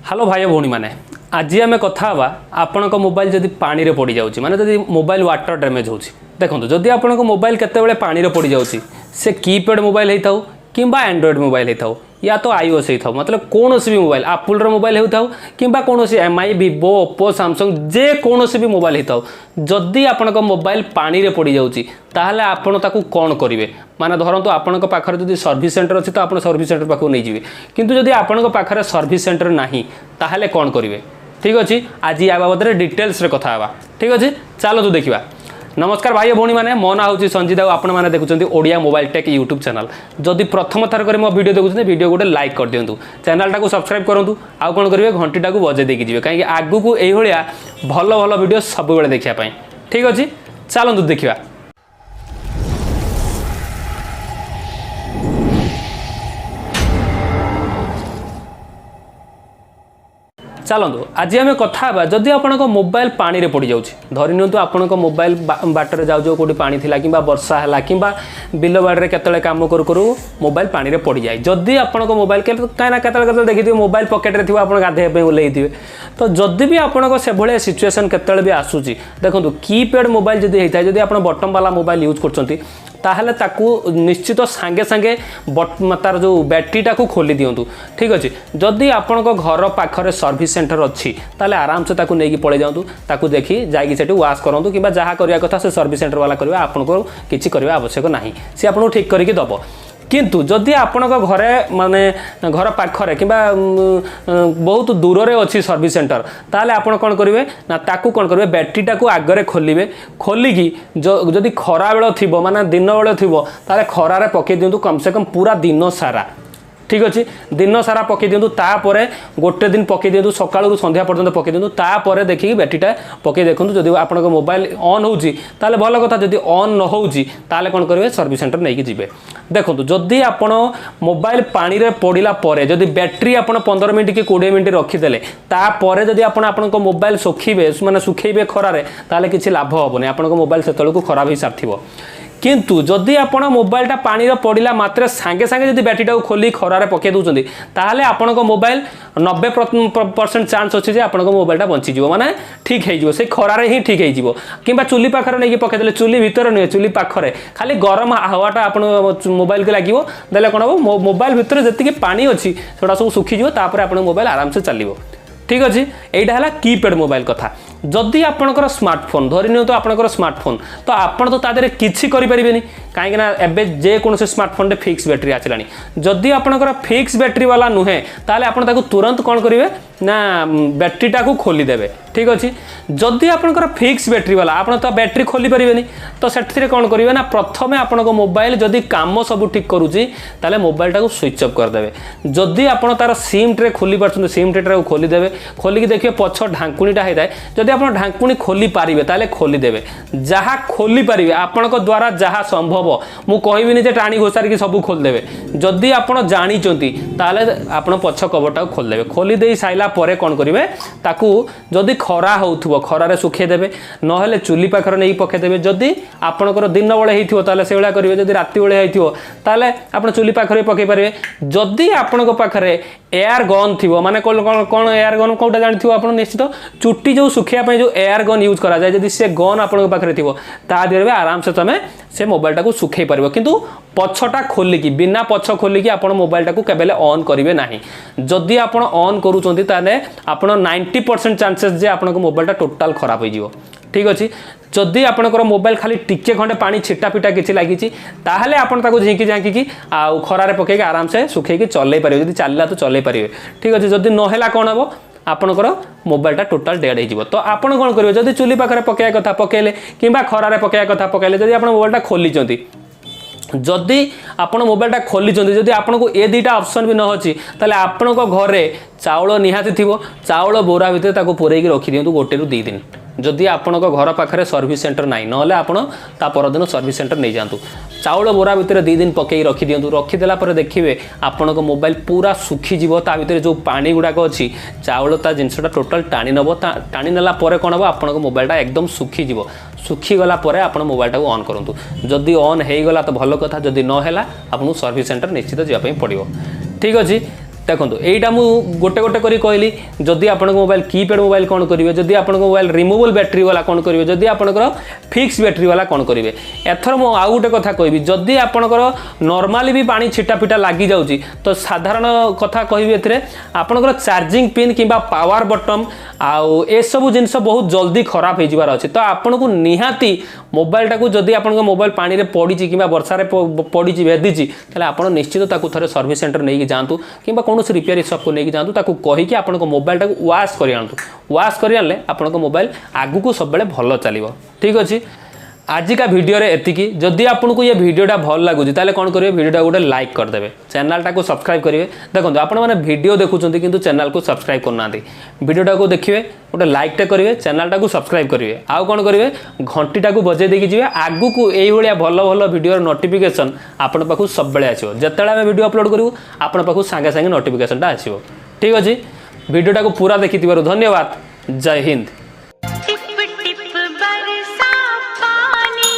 Hello भाई भौणी मैंने आज आम कथा आपण मोबाइल जदि पानी रे पड़ जाऊँ माने जदि मोबाइल वाटर डैमेज हो देखो जदि आपण मोबाइल केते पानी रे पड़ जाऊँ से कीपैड मोबाइल होता हो कि एंड्रॉइड मोबाइल होता हो या तो iOS होता हो मतलब कौन सी भी मोबाइल एप्पल मोबाइल होता हो कि कौन MI Vivo Oppo Samsung जे कौन सी भी मोबाइल होता हो जदि आपण मोबाइल पानी रे पड़ जाऊँ ताहले आपण ताकू कौन करेंगे माने धरतु आपण पाखर जदि सर्विस सेंटर अच्छी तो आप सर्विस सेंटर पाखु नहीं जाए किंतु जदि आपण पाखर सर्विस सेंटर नहीं ताहले कौन करेंगे। ठीक अच्छे आज या बाबद डिटेल्स रे कथा हवा। ठीक अच्छे चलो देखा। नमस्कार भाई भौणी मैंने मो ना हूँ संजीत आपण मैंने देखुं Odia mobile tech YouTube channel जदि प्रथम थर कर मो वीडियो देखुं वीडियो गोटे लाइक कर दिंतु चैनल टाक सब्सक्राइब करूँ आउ कौन करेंगे घंटी टाक बजे देकी जी कहीं आगू को यह भल भल वीडियो सब बेले देखापी। ठीक अच्छे चलतु देखा। चलतु आज आम कथा जदि आपण मोबाइल पानी रे पड़ जाऊँ धरी नियंतु आपण मोबाइल बाटर जाऊ कौटी पानी थिला कि वर्षा है कि बिल बाड़ी केतले काम करू करू मोबाइल पानी रे पड़ जाए जदि आपण मोबाइल कहीं केतले देखिए मोबाइल पकेट रे थिबा आपण गाधे ओल्लई थे तो जदि भी आपण से भाया सिचुएसन केतले भी आसूची देखो कीपैड मोबाइल जदि होता है जदि आप बटन वाला मोबाइल यूज कर ताहले ताकू निश्चित सांगे सांगे तार जो बैटेरीटा को खोली दिंतु। ठीक अच्छे जदि आपण घर पाखरे सर्विस सेंटर अच्छी ताले आराम से ताकू नहीं पड़े जातु ताकू देखी जाकि सेठी वाश करूँ कि जहाँ करवा कथा से सर्विस सेंटर वाला करेंगे आपको किसी करवा आवश्यक ना सी आपको ठीक करके दब किंतु जदि आपण घरे माने घर पाखरे कि बहुत दूर रे अच्छी सर्विस सेंटर ताले आपण कौन करेंगे ना ताकू कौन करेंगे बैटेरीटा को आगरे खोलिए खोलिकी जदि खरा बेल थी माने दिन बेल थी ताले खरारे पकई दिंतु कम से कम पूरा दिन सारा। ठीक अच्छे दिन सारा पकई दिंतु तापर गोटे दिन पकई दिंतु सकाळु संध्या पर्यंत पकई दिंतु तापर देखिए बैटेरीटा पकई देखूँ जदि आपण मोबाइल ऑन होउची ताले भल कथा जदि ऑन न होउची ताले कौन करेंगे सर्विस सेंटर नहीं जिबे। देखो जदि आपण मोबाइल पानी रे पड़िला परे जदि बैटेरी आपण 15 मिनिट कि 20 मिनिट रखिदेले तापर जदि आपण आपण मोबाइल सुखीबे माने सुखेइबे खरारे ताले किछि लाभ होबोनी आपण मोबाइल सेतळकु खराब ही सारथिबो किंतु जदि आपण मोबाइलटा पानी रे पड़िला मात्र सांगे सांगे जदि बैटेरीटा को खोली खरारे पके दउचंदी ताहले आपण मोबाइल 90% चांस अच्छे जे आपण मोबाइलटा बंची जीवो माने ठीक है जीवो से खरारे ही ठीक है जीवो किंबा चुली पाखरे नहीं पके देले चुली भीतर नहीं चुली पाखरे खाली गरम हवाटा आपण मोबाइल के लागिवो देले कोन हो मोबाइल भीतर जति पानी अच्छी सेटा सब सुखी जीवो तापर आपण मोबाइल आराम से चलिवो। ठीक अच्छे यहीटा है कीपैड मोबाइल कथा जदि आपणकर स्मार्टफोन धरी नि तो आपणकर स्मार्टफोन तो आपण तो तादेरे किछि करि परिबेनी कहीं एबे जे कौन से स्मार्टफोन रे फिक्स बैटेरी आछलानी जदि आपणकर फिक्स बैटेरी वाला नुहे ताले आपण ताकू तुरंत कौन करेंगे ना बैटेरीटा को खोली देबे। ठीक अच्छे जदि आपणकर फिक्स बैटेरी वाला आपण तो बैटेरी खोली परिबेनी तो सेठिरे कौन करेंगे ना प्रथमे आपण मोबाइल जदि काम सब ठीक करूची ताले मोबाइलटा को स्विच ऑफ कर देबे जदि आपण तार सिम ट्रे खोली पारछन सिम ट्रे को खोली देबे खोलिकी देखिए पछ ढांकुणीटा होता है जदि आप ढांकुणी खोली पारिबे ताले खोली देबे जहाँ खोली पारिबे आपण द्वारा जहाँ संभव मु कहबिनी जे टाणी घोषार की सब खोल देबे जदि आपण जानिचंती ताले आपण पछ कवरटा खोल देबे खोली देई साइला परे कौन करेंगे ताकू जदि खरा होउथबो खरारे सुखे देबे नहेले चुली पाखर नहीं पके देबे जदि आपणकर दिन बेले हेइथिबो ताले सेवला करिवे जदि राति बेले हेइथिबो ताले आपण चुली पाखरे पके पारिबे जदि आपणक पाखरे एयर गन थिबो माने कोन एयर गन कोटा जानिथिबो आपण निश्चित चुट्टी जो सुखिया पे जो एयर गन यूज करा जाए जदि से गन आपणक पाखरे थिबो ता देबे आराम से तमे से मोबाइलटा को सुखै पारिबो किंतु पछटा खोलिकी बिना पछ खोलिकी आपण मोबाइलटा को केबेले ऑन करिवे नाही जदि आपण ऑन करूचंती ताने आपण 90% चांसेस जे आपण मोबाइलटा टोटल खराब हो जिवो। ठीक अच्छे जदि आपणकर मोबाइल खाली टिके खंडे पानी छिटा पिटा किछि लागिछि ताहले आपण ताको झिंकी झांकी आ खरारे पकेके आराम से सुखेकी चलै पारिबे जदि चलला तो चलै पारिबे। ठीक अच्छे जदि नहेला कोन हबो आपणकर मोबाइलटा टोटल डेड हो तो आपण कौन करेंगे जदि चुली पाखरे पकेया कथा पकेले किंबा खरारे पकेया कथा पकेले जदि आपण मोबाइलटा खोलीचंती जदि आपण मोबाइलटा खोलीचंती जदि आपनको ए दुईटा ऑप्शन भी न अछि ताले आपनको घरे चाउल निहाती थिबो चाउल बोरा भितर ताको पुरैकी रखि दियंतु गोटे रु 2 दिन जदि आपण घर पाखे सर्विस सेंटर ना ना आपड़ परदिन सर्विस सेंटर नहीं जातु चाउल बोरा भितर 2 दिन पकई रखी दिंतु रखीदेला देखिए आपण मोबाइल पूरा सुखीज ता भर जो पानी गुड़ाक अच्छी चाउल ता जिनसा टोटाल टाणी नब टाणी नेला कौन हम आप मोबाइलटा एकदम सुखीज सुखीगला आप मोबाइलटा ऑन करूँ जदि ऑन हो गला तो भल कथा जदि नहला आपको सर्विस सेंटर निश्चित जावाई पड़ो। ठीक अच्छे देखो यहीटा मुझे गोटे गोटे करी कहली जदि आपन मोबाइल कीपैड मोबाइल कौन करेंगे, जदि आपन मोबाइल रिमूवेबल बैटेरी वाला कौन करेंगे, जदि आपनकर फिक्स बैटेरी वाला कौन करेंगे। एथर मु आउ गोटे कथा कहबी जदि आपनकर नॉर्मली भी पानी छिटा पिटा लगी जाउची तो साधारण कथा कहबी एथिरे आपनकर चार्जिंग पिन किंबा पावर बटन आउ ए सब जिनस बहुत जल्दी खराब हो जिवार अछि। तो आपन को निहाती मोबाइल टाकू जदि आपन मोबाइल पानी रे पड़ी किंबा वर्षा रे पड़ी भेदी ताले आपन निश्चित ताकू थरे सर्विस सेंटर नहीं जातु किंबा कौन रिपेयर शॉप को नहीं जातु ताकू कहीकि आपन मोबाइल टाकू वाश करि आनतु। वाश करि आनले आपन मोबाइल आगु को सब बेले भलो चलिबो। ठीक अछि, आज का वीडियो रे एतिकी। जदि आपको ये वीडियोटा भल लगुच ताले कौन करेंगे वीडियोटा गोटे लाइक करदे, चैनलटा को सब्सक्राइब करेंगे। देखो आपण मैंने वीडियो देखुं किंतु चैनल को सब्सक्राइब करना, वीडियोटा को देखिए गोटे लाइकटे करेंगे, चैनलटा को सब्सक्राइब करेंगे, आउ कौन करेंगे घंटीटा को बजे देकी जी आगु को यही भल भल वीडियो नोटिफिकेशन आपण पाखु सब बेले आसो। जिते आम वीडियो अपलोड करूँ आपण पाखु सांगे सांगे नोटिफिकेशनटा आसो। ठीक अच्छे, वीडियोटा को पूरा देखि धन्यवाद। जय हिंद। टिप टिप बरसा पानी